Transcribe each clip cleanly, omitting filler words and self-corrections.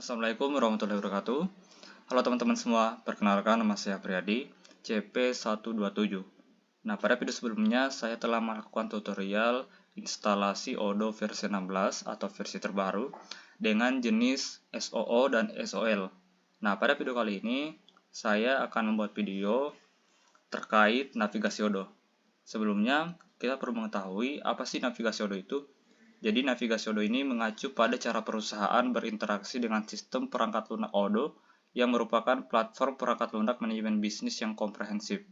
Assalamualaikum warahmatullahi wabarakatuh. Halo teman-teman semua, perkenalkan nama saya Priyadi, CP127. Nah, pada video sebelumnya saya telah melakukan tutorial instalasi Odoo versi 16 atau versi terbaru dengan jenis SOO dan SOL. Nah, pada video kali ini saya akan membuat video terkait navigasi Odoo. Sebelumnya, kita perlu mengetahui apa sih navigasi Odoo itu. Jadi navigasi Odoo ini mengacu pada cara perusahaan berinteraksi dengan sistem perangkat lunak Odoo yang merupakan platform perangkat lunak manajemen bisnis yang komprehensif.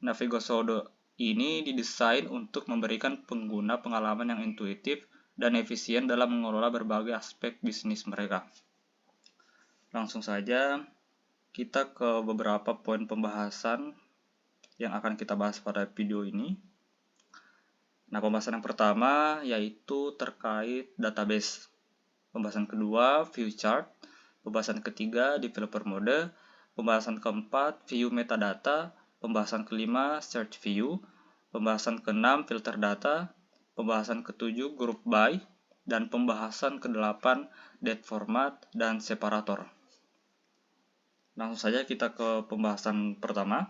Navigasi Odoo ini didesain untuk memberikan pengguna pengalaman yang intuitif dan efisien dalam mengelola berbagai aspek bisnis mereka. Langsung saja kita ke beberapa poin pembahasan yang akan kita bahas pada video ini. Nah, pembahasan yang pertama yaitu terkait database. Pembahasan kedua, view chart. Pembahasan ketiga, developer mode. Pembahasan keempat, view metadata. Pembahasan kelima, search view. Pembahasan keenam, filter data. Pembahasan ketujuh, group by. Dan pembahasan kedelapan, date format dan separator. Langsung saja kita ke pembahasan pertama,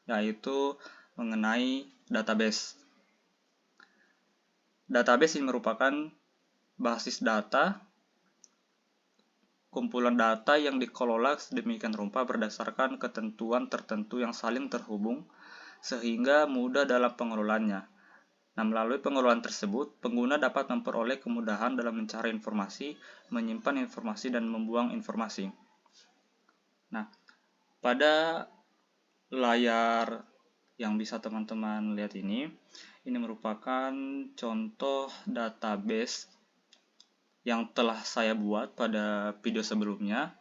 yaitu mengenai database. Database ini merupakan basis data, kumpulan data yang dikelola sedemikian rupa berdasarkan ketentuan tertentu yang saling terhubung sehingga mudah dalam pengelolaannya. Nah, melalui pengelolaan tersebut, pengguna dapat memperoleh kemudahan dalam mencari informasi, menyimpan informasi, dan membuang informasi. Nah, pada layar yang bisa teman-teman lihat ini merupakan contoh database yang telah saya buat pada video sebelumnya.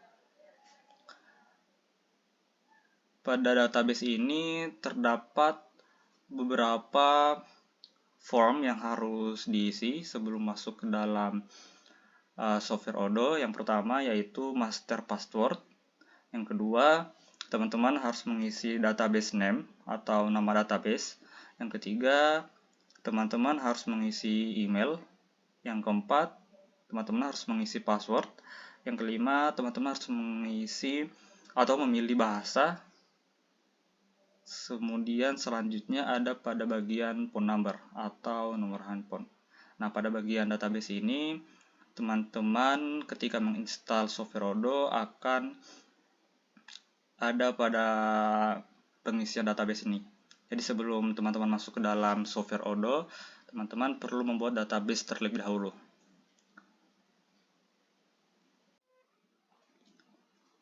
Pada database ini terdapat beberapa form yang harus diisi sebelum masuk ke dalam software Odoo. Yang pertama yaitu master password. Yang kedua, teman-teman harus mengisi database name atau nama database. Yang ketiga, teman-teman harus mengisi email. Yang keempat, teman-teman harus mengisi password. Yang kelima, teman-teman harus mengisi atau memilih bahasa. Kemudian selanjutnya ada pada bagian phone number atau nomor handphone. Nah, pada bagian database ini, teman-teman ketika menginstal software Odoo akan ada pada pengisian database ini. Jadi sebelum teman-teman masuk ke dalam software Odoo, teman-teman perlu membuat database terlebih dahulu.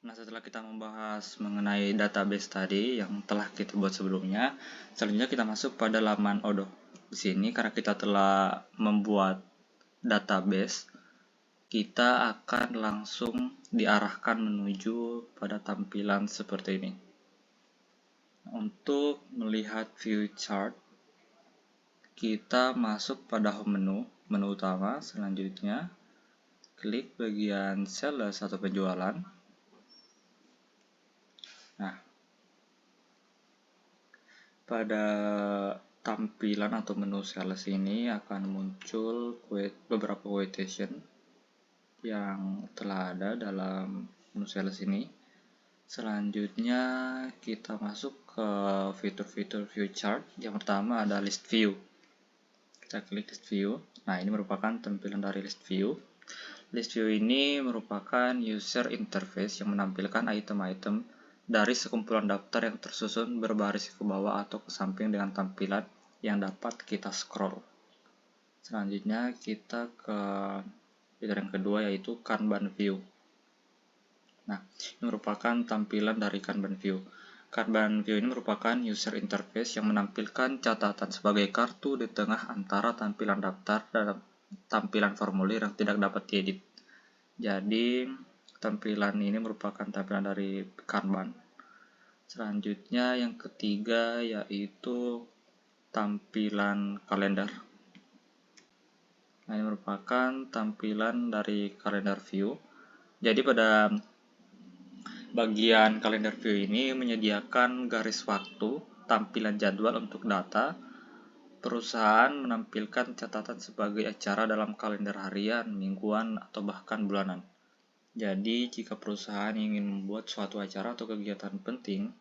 Nah, setelah kita membahas mengenai database tadi yang telah kita buat sebelumnya, selanjutnya kita masuk pada laman Odoo. Di sini karena kita telah membuat database, kita akan langsung diarahkan menuju pada tampilan seperti ini. Untuk melihat view chart, kita masuk pada home menu utama. Selanjutnya, klik bagian sales atau penjualan. Nah, pada tampilan atau menu sales ini akan muncul beberapa quotation yang telah ada dalam menu sales ini. Selanjutnya kita masuk ke fitur-fitur view chart. Yang pertama ada list view. Kita klik list view. Nah, ini merupakan tampilan dari list view. List view ini merupakan user interface yang menampilkan item-item dari sekumpulan daftar yang tersusun berbaris ke bawah atau ke samping dengan tampilan yang dapat kita scroll. Selanjutnya kita ke fitur yang kedua yaitu Kanban view. Nah, ini merupakan tampilan dari Kanban view. Kanban view ini merupakan user interface yang menampilkan catatan sebagai kartu di tengah antara tampilan daftar dan tampilan formulir yang tidak dapat diedit. Jadi, tampilan ini merupakan tampilan dari Kanban. Selanjutnya yang ketiga yaitu tampilan kalender. Nah, ini merupakan tampilan dari kalender view. Jadi pada bagian kalender view ini menyediakan garis waktu, tampilan jadwal untuk data. Perusahaan menampilkan catatan sebagai acara dalam kalender harian, mingguan, atau bahkan bulanan. Jadi, jika perusahaan ingin membuat suatu acara atau kegiatan penting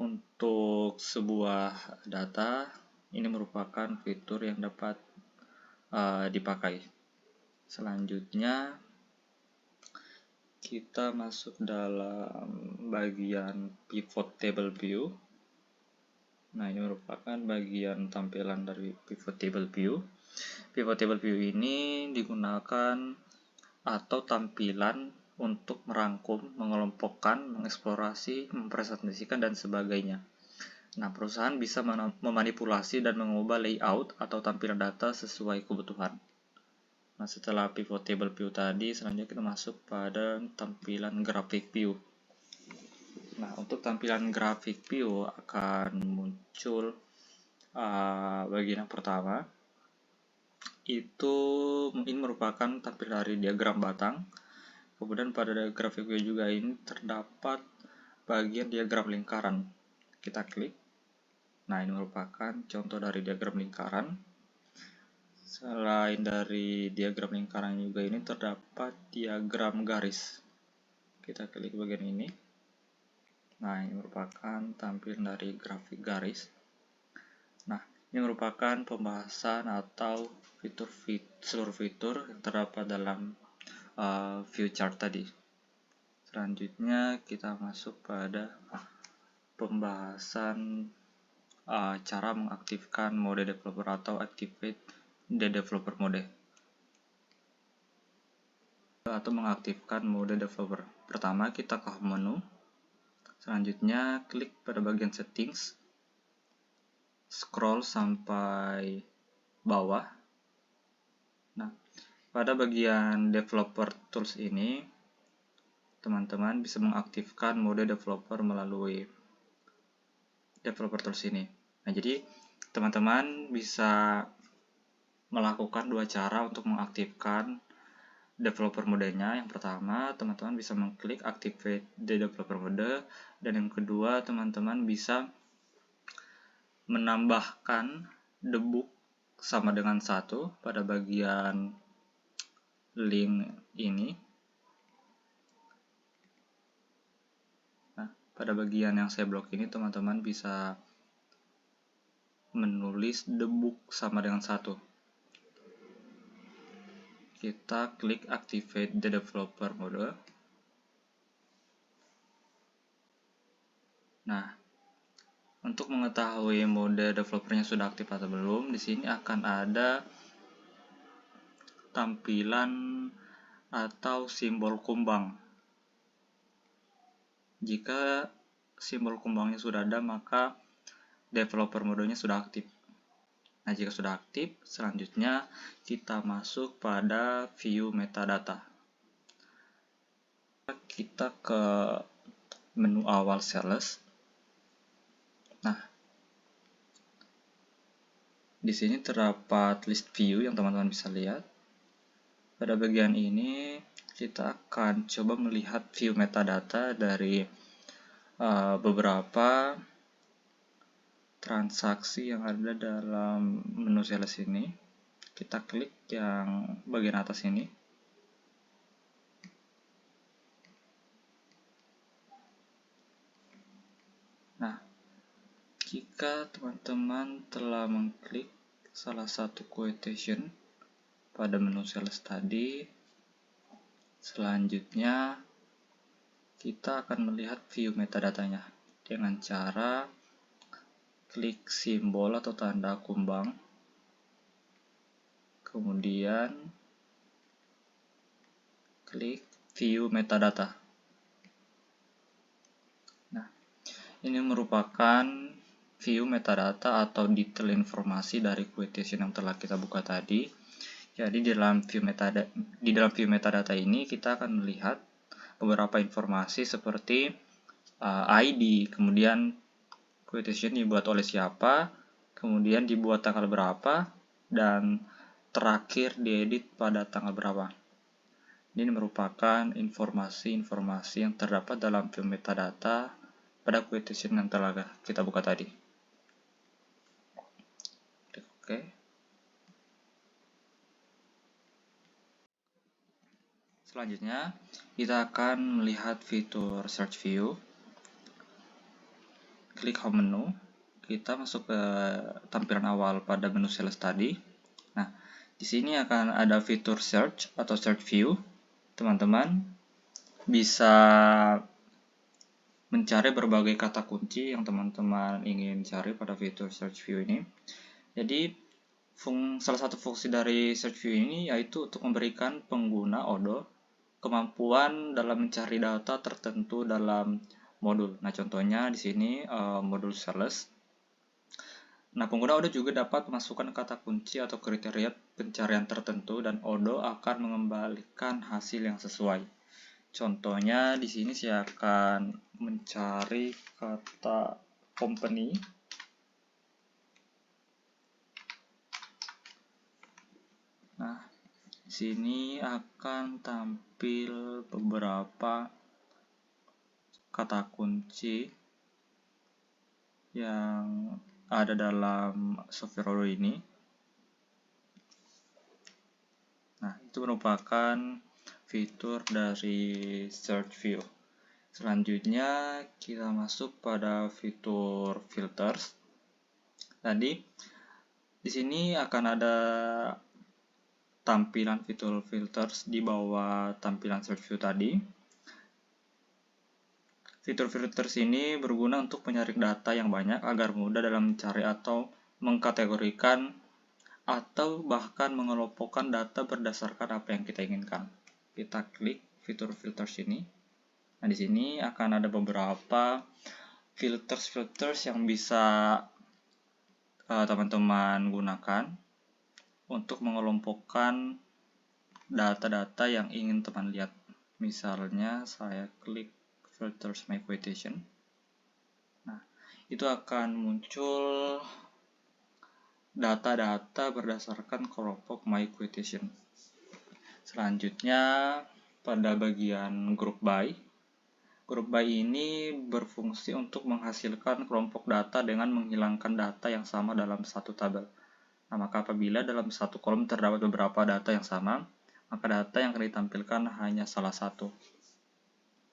untuk sebuah data, ini merupakan fitur yang dapat dipakai. Selanjutnya, kita masuk dalam bagian pivot table view. Nah, ini merupakan bagian tampilan dari pivot table view. Pivot table view ini digunakan atau tampilan untuk merangkum, mengelompokkan, mengeksplorasi, mempresentasikan, dan sebagainya. Nah, perusahaan bisa memanipulasi dan mengubah layout atau tampilan data sesuai kebutuhan. Nah, setelah pivot table view tadi, selanjutnya kita masuk pada tampilan graphic view. Nah, untuk tampilan graphic view akan muncul bagian yang pertama. Itu ini merupakan tampilan dari diagram batang. Kemudian pada graphic view juga ini terdapat bagian diagram lingkaran. Kita klik. Nah, ini merupakan contoh dari diagram lingkaran. Selain dari diagram lingkaran juga ini terdapat diagram garis. Kita klik bagian ini. Nah, ini merupakan tampilan dari grafik garis. Nah, ini merupakan pembahasan atau seluruh fitur yang terdapat dalam view chart tadi. Selanjutnya kita masuk pada pembahasan cara mengaktifkan mode developer atau activate the developer mode atau mengaktifkan mode developer. Pertama, kita ke home menu. Selanjutnya klik pada bagian settings, scroll sampai bawah. Nah, pada bagian developer tools ini teman-teman bisa mengaktifkan mode developer melalui developer tools ini. Nah, jadi teman-teman bisa melakukan dua cara untuk mengaktifkan developer modenya. Yang pertama, teman-teman bisa mengklik activate the developer mode, dan yang kedua, teman-teman bisa menambahkan debug sama dengan 1 pada bagian link ini. Nah, pada bagian yang saya blok ini teman-teman bisa menulis debug sama dengan 1. Kita klik activate the developer mode. Nah, untuk mengetahui mode developernya sudah aktif atau belum, di sini akan ada tampilan atau simbol kumbang. Jika simbol kumbangnya sudah ada, maka developer modenya sudah aktif. Nah, jika sudah aktif, selanjutnya kita masuk pada view metadata. Kita ke menu awal sales. Nah, di sini terdapat list view yang teman-teman bisa lihat. Pada bagian ini kita akan coba melihat view metadata dari beberapa transaksi yang ada dalam menu sales ini. Kita klik yang bagian atas ini. Nah, jika teman-teman telah mengklik salah satu quotation pada menu sales tadi, selanjutnya kita akan melihat view metadatanya dengan cara klik simbol atau tanda kumbang, kemudian klik view metadata. Nah, ini merupakan view metadata atau detail informasi dari quotation yang telah kita buka tadi. Jadi di dalam view metadata ini kita akan melihat beberapa informasi seperti ID, kemudian quotation dibuat oleh siapa, kemudian dibuat tanggal berapa, dan terakhir diedit pada tanggal berapa. Ini merupakan informasi-informasi yang terdapat dalam view metadata pada quotation yang telah kita buka tadi. Oke. Selanjutnya, kita akan melihat fitur Search View. Klik Home Menu. Kita masuk ke tampilan awal pada menu sales tadi. Nah, di sini akan ada fitur Search atau Search View. Teman-teman bisa mencari berbagai kata kunci yang teman-teman ingin cari pada fitur Search View ini. Jadi, salah satu fungsi dari Search View ini yaitu untuk memberikan pengguna Odoo kemampuan dalam mencari data tertentu dalam modul. Nah, contohnya di sini modul sales. Nah, pengguna Odoo juga dapat memasukkan kata kunci atau kriteria pencarian tertentu dan Odoo akan mengembalikan hasil yang sesuai. Contohnya di sini saya akan mencari kata company. Nah, di sini akan tampil beberapa kata kunci yang ada dalam software Odoo ini. Nah, itu merupakan fitur dari Search View. Selanjutnya kita masuk pada fitur Filters. Tadi di sini akan ada tampilan fitur Filters di bawah tampilan Search View tadi. Fitur Filters ini berguna untuk menyaring data yang banyak agar mudah dalam mencari atau mengkategorikan atau bahkan mengelompokkan data berdasarkan apa yang kita inginkan. Kita klik fitur Filters ini. Nah, di sini akan ada beberapa filters yang bisa teman-teman gunakan untuk mengelompokkan data-data yang ingin teman lihat. Misalnya saya klik Filters My Quotation. Nah, itu akan muncul data-data berdasarkan kelompok My Quotation. Selanjutnya pada bagian Group By. Group By ini berfungsi untuk menghasilkan kelompok data dengan menghilangkan data yang sama dalam satu tabel. Nah, maka apabila dalam satu kolom terdapat beberapa data yang sama, maka data yang akan ditampilkan hanya salah satu.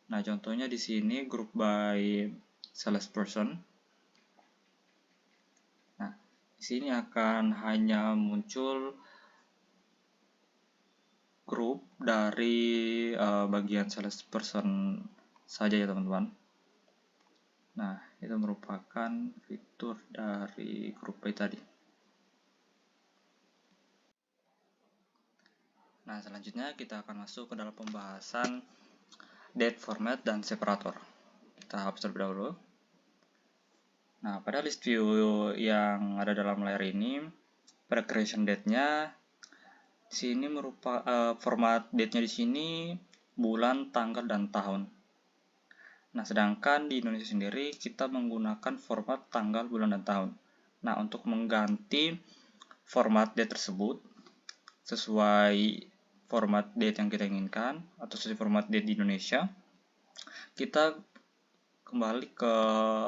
Nah, contohnya di sini Group By Salesperson. Nah, di sini akan hanya muncul grup dari bagian salesperson saja ya teman-teman. Nah, itu merupakan fitur dari Group By tadi. Nah, selanjutnya kita akan masuk ke dalam pembahasan date format dan separator. Kita hapus terlebih dahulu. Nah, pada list view yang ada dalam layar ini, pada creation date-nya, di sini format date-nya di sini bulan, tanggal, dan tahun. Nah, sedangkan di Indonesia sendiri kita menggunakan format tanggal, bulan, dan tahun. Nah, untuk mengganti format date tersebut sesuai format date yang kita inginkan atau sesuai format date di Indonesia, kita kembali ke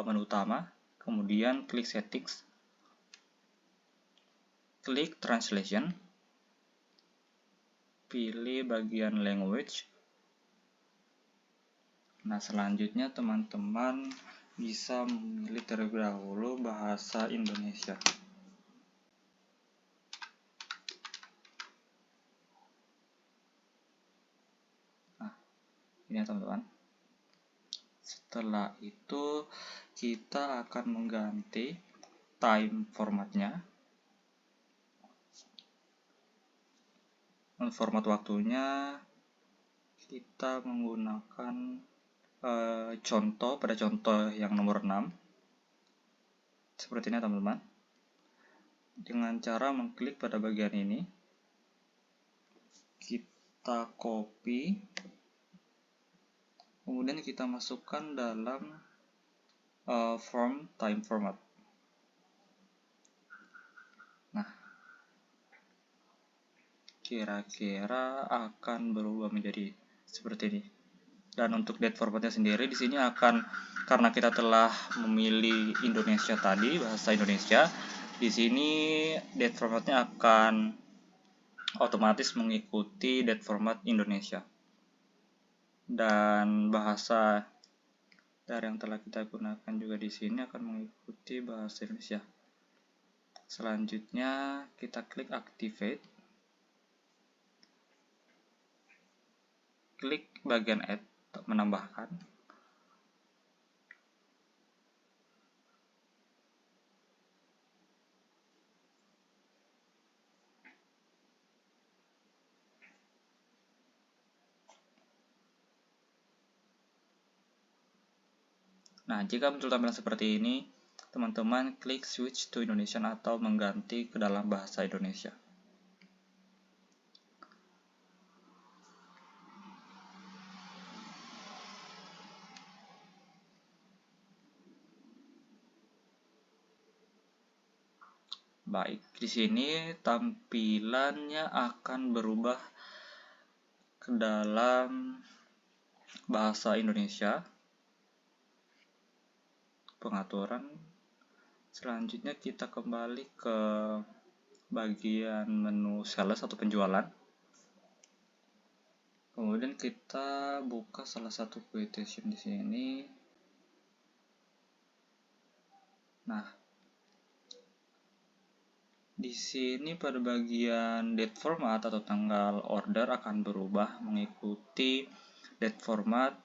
menu utama, kemudian klik Settings, klik Translation, pilih bagian Language. Nah, selanjutnya teman-teman bisa memilih terlebih dahulu bahasa Indonesia. Nah, ini ya teman-teman. Setelah itu kita akan mengganti time formatnya. Format waktunya kita menggunakan contoh yang nomor 6. Seperti ini teman-teman. Dengan cara mengklik pada bagian ini, kita copy, kemudian kita masukkan dalam form time format. Nah, kira-kira akan berubah menjadi seperti ini. Dan untuk date formatnya sendiri di sini akan, karena kita telah memilih Indonesia tadi, bahasa Indonesia, di sini date formatnya akan otomatis mengikuti date format Indonesia. Dan bahasa dari yang telah kita gunakan juga di sini akan mengikuti bahasa Indonesia. Selanjutnya kita klik activate. Klik bagian add untuk menambahkan. Nah, jika muncul tampilan seperti ini, teman-teman klik switch to Indonesian atau mengganti ke dalam bahasa Indonesia. Baik, di sini tampilannya akan berubah ke dalam bahasa Indonesia. Pengaturan. Selanjutnya kita kembali ke bagian menu sales atau penjualan. Kemudian kita buka salah satu quotation di sini. Nah, di sini pada bagian date format atau tanggal order akan berubah mengikuti date format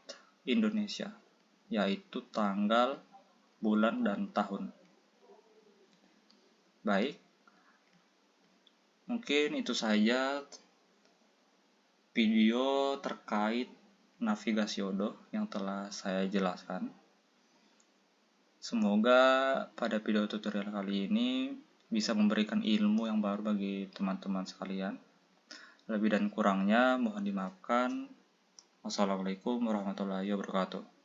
Indonesia, yaitu tanggal, bulan, dan tahun. Baik, mungkin itu saja video terkait navigasi Odoo yang telah saya jelaskan. Semoga pada video tutorial kali ini bisa memberikan ilmu yang baru bagi teman-teman sekalian. Lebih dan kurangnya mohon dimaafkan. Wassalamualaikum warahmatullahi wabarakatuh.